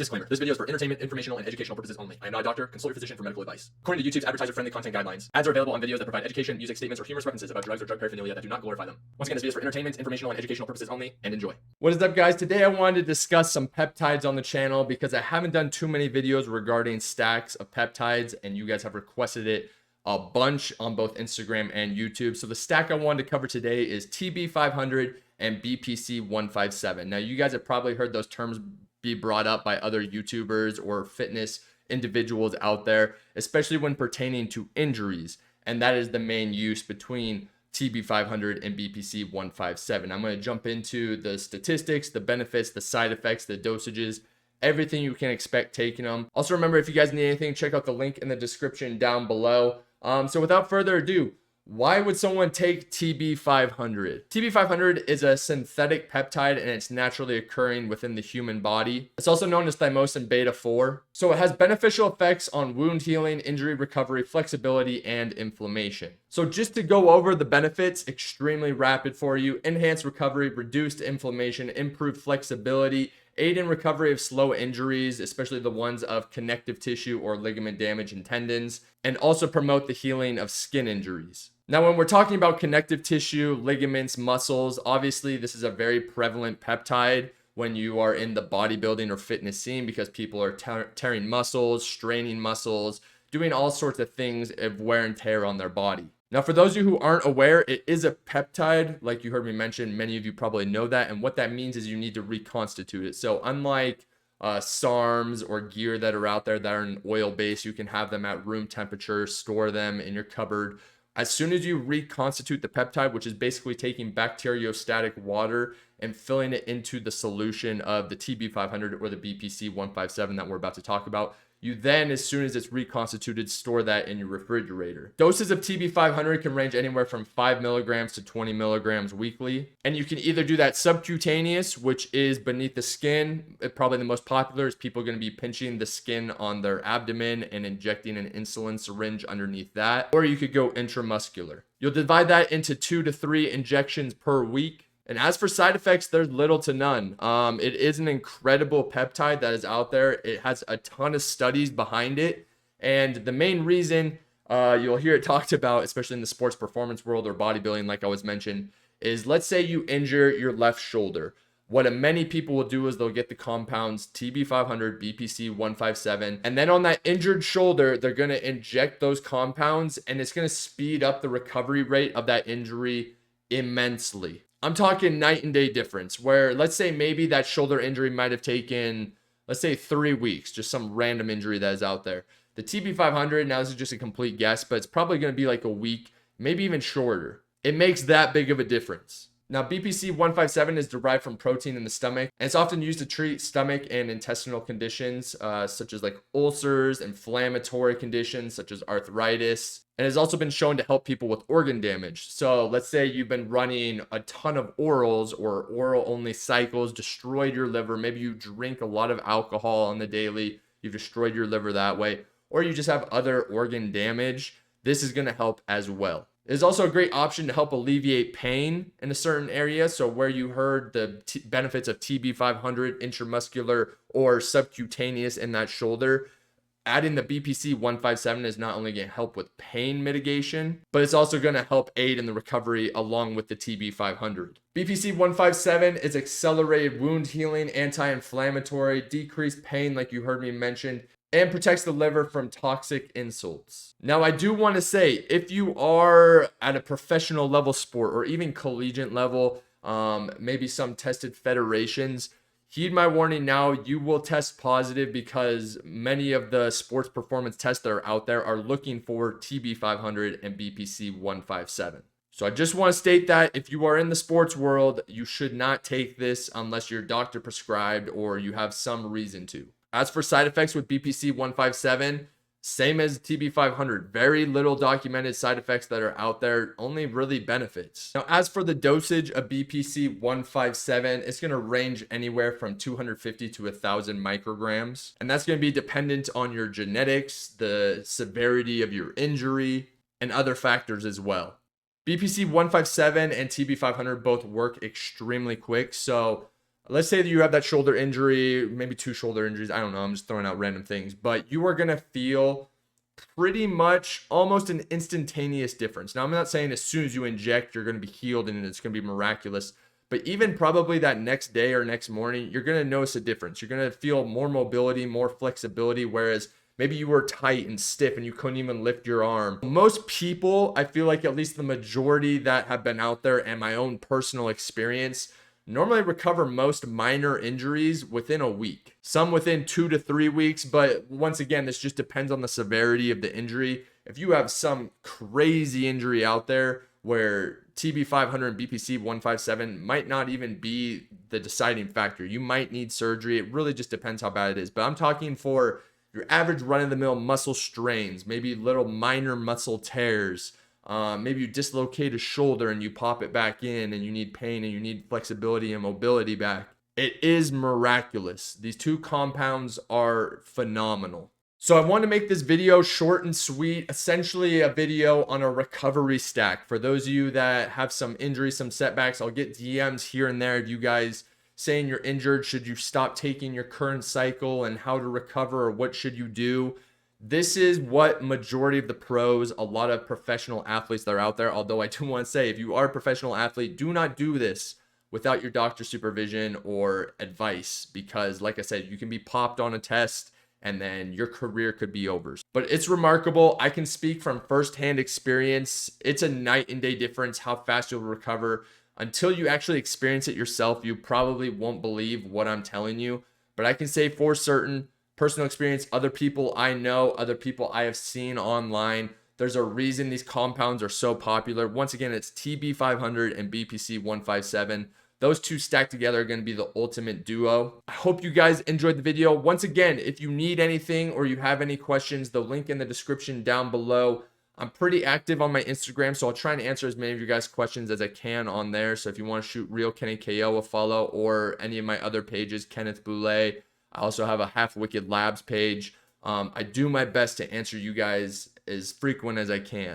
Disclaimer. This video is for entertainment, informational, and educational purposes only. I am not a doctor. Consult your physician for medical advice. According to YouTube's advertiser-friendly content guidelines, ads are available on videos that provide education, music, statements, or humorous references about drugs or drug paraphernalia that do not glorify them. Once again, this video is for entertainment, informational, and educational purposes only, and enjoy. What is up, guys? Today I wanted to discuss some peptides on the channel because I haven't done too many videos regarding stacks of peptides, and you guys have requested it a bunch on both Instagram and YouTube. So the stack I wanted to cover today is TB500 and BPC157. Now, you guys have probably heard those terms be brought up by other YouTubers or fitness individuals out there, especially when pertaining to injuries. And that is the main use between TB500 and BPC157. I'm going to jump into the statistics, the benefits, the side effects, the dosages, everything you can expect taking them. Also, remember, if you guys need anything, check out the link in the description down below. So without further ado, why would someone take TB500? TB500 is a synthetic peptide and it's naturally occurring within the human body. It's also known as thymosin beta 4. So it has beneficial effects on wound healing, injury recovery, flexibility, and inflammation. So just to go over the benefits, extremely rapid for you: enhanced recovery, reduced inflammation, improved flexibility, aid in recovery of slow injuries, especially the ones of connective tissue or ligament damage and tendons, and also promote the healing of skin injuries. Now, when we're talking about connective tissue, ligaments, muscles, obviously this is a very prevalent peptide when you are in the bodybuilding or fitness scene because people are tearing muscles, straining muscles, doing all sorts of things of wear and tear on their body. Now, for those of you who aren't aware, it is a peptide, like you heard me mention. Many of you probably know that. And what that means is you need to reconstitute it. So unlike SARMs or gear that are out there that are in oil base, you can have them at room temperature, store them in your cupboard. As soon as you reconstitute the peptide, which is basically taking bacteriostatic water and filling it into the solution of the TB500 or the BPC157 that we're about to talk about, you then, as soon as it's reconstituted, store that in your refrigerator. Doses of TB500 can range anywhere from 5 milligrams to 20 milligrams weekly. And you can either do that subcutaneous, which is beneath the skin. Probably the most popular is people going to be pinching the skin on their abdomen and injecting an insulin syringe underneath that. Or you could go intramuscular. You'll divide that into 2 to 3 injections per week. And as for side effects, there's little to none. It is an incredible peptide that is out there. It has a ton of studies behind it. And the main reason you'll hear it talked about, especially in the sports performance world or bodybuilding, like I was mentioned, is let's say you injure your left shoulder. What many people will do is they'll get the compounds TB500, BPC157, and then on that injured shoulder, they're going to inject those compounds, and it's going to speed up the recovery rate of that injury immensely. I'm talking night and day difference, where let's say maybe that shoulder injury might have taken, let's say 3 weeks, just some random injury that is out there. The TB500, now this is just a complete guess, but it's probably going to be like a week, maybe even shorter. It makes that big of a difference. Now, BPC157 is derived from protein in the stomach, and it's often used to treat stomach and intestinal conditions, such as like ulcers, inflammatory conditions, such as arthritis, and has also been shown to help people with organ damage. So let's say you've been running a ton of orals or oral-only cycles, destroyed your liver. Maybe you drink a lot of alcohol on the daily, you've destroyed your liver that way, or you just have other organ damage. This is going to help as well. It's also a great option to help alleviate pain in a certain area. So where you heard the benefits of TB500 intramuscular or subcutaneous in that shoulder, adding the BPC157 is not only going to help with pain mitigation, but it's also going to help aid in the recovery along with the TB500. BPC157 is accelerated wound healing, anti-inflammatory, decreased pain like you heard me mention, and protects the liver from toxic insults. Now, I do want to say, if you are at a professional level sport or even collegiate level, maybe some tested federations, heed my warning now, you will test positive because many of the sports performance tests that are out there are looking for TB500 and BPC157. So I just want to state that if you are in the sports world, you should not take this unless your doctor prescribed or you have some reason to. As for side effects with BPC157, same as TB500, very little documented side effects that are out there, only really benefits. Now, as for the dosage of BPC157, it's going to range anywhere from 250 to 1,000 micrograms. And that's going to be dependent on your genetics, the severity of your injury, and other factors as well. BPC157 and TB500 both work extremely quick. So let's say that you have that shoulder injury, maybe 2 shoulder injuries. I don't know. I'm just throwing out random things, but you are going to feel pretty much almost an instantaneous difference. Now, I'm not saying as soon as you inject, you're going to be healed and it's going to be miraculous, but even probably that next day or next morning, you're going to notice a difference. You're going to feel more mobility, more flexibility, whereas maybe you were tight and stiff and you couldn't even lift your arm. Most people, I feel like at least the majority that have been out there and my own personal experience, normally recover most minor injuries within a week. Some within 2 to 3 weeks, but once again, this just depends on the severity of the injury. If you have some crazy injury out there where TB500 BPC157 might not even be the deciding factor, you might need surgery. It really just depends how bad it is. But I'm talking for your average run-of-the-mill muscle strains, maybe little minor muscle tears. Maybe you dislocate a shoulder and you pop it back in and you need pain and you need flexibility and mobility back. It is miraculous. These 2 compounds are phenomenal. So I want to make this video short and sweet, essentially a video on a recovery stack. For those of you that have some injuries, some setbacks, I'll get DMs here and there of you guys saying you're injured. Should you stop taking your current cycle and how to recover, or what should you do? This is what majority of the pros, a lot of professional athletes that are out there, although I do want to say, if you are a professional athlete, do not do this without your doctor's supervision or advice, because like I said, you can be popped on a test and then your career could be over. But it's remarkable. I can speak from firsthand experience. It's a night and day difference how fast you'll recover. Until you actually experience it yourself, you probably won't believe what I'm telling you. But I can say for certain, personal experience, other people I know, other people I have seen online, there's a reason these compounds are so popular. Once again, it's TB500 and BPC157. Those 2 stacked together are going to be the ultimate duo. I hope you guys enjoyed the video. Once again, if you need anything or you have any questions, the link in the description down below. I'm pretty active on my Instagram, so I'll try and answer as many of you guys' questions as I can on there. So if you want to shoot Real Kenny KO a follow, or any of my other pages, Kenneth Boulay. I also have a Half Wicked Labs page. I do my best to answer you guys as frequent as I can.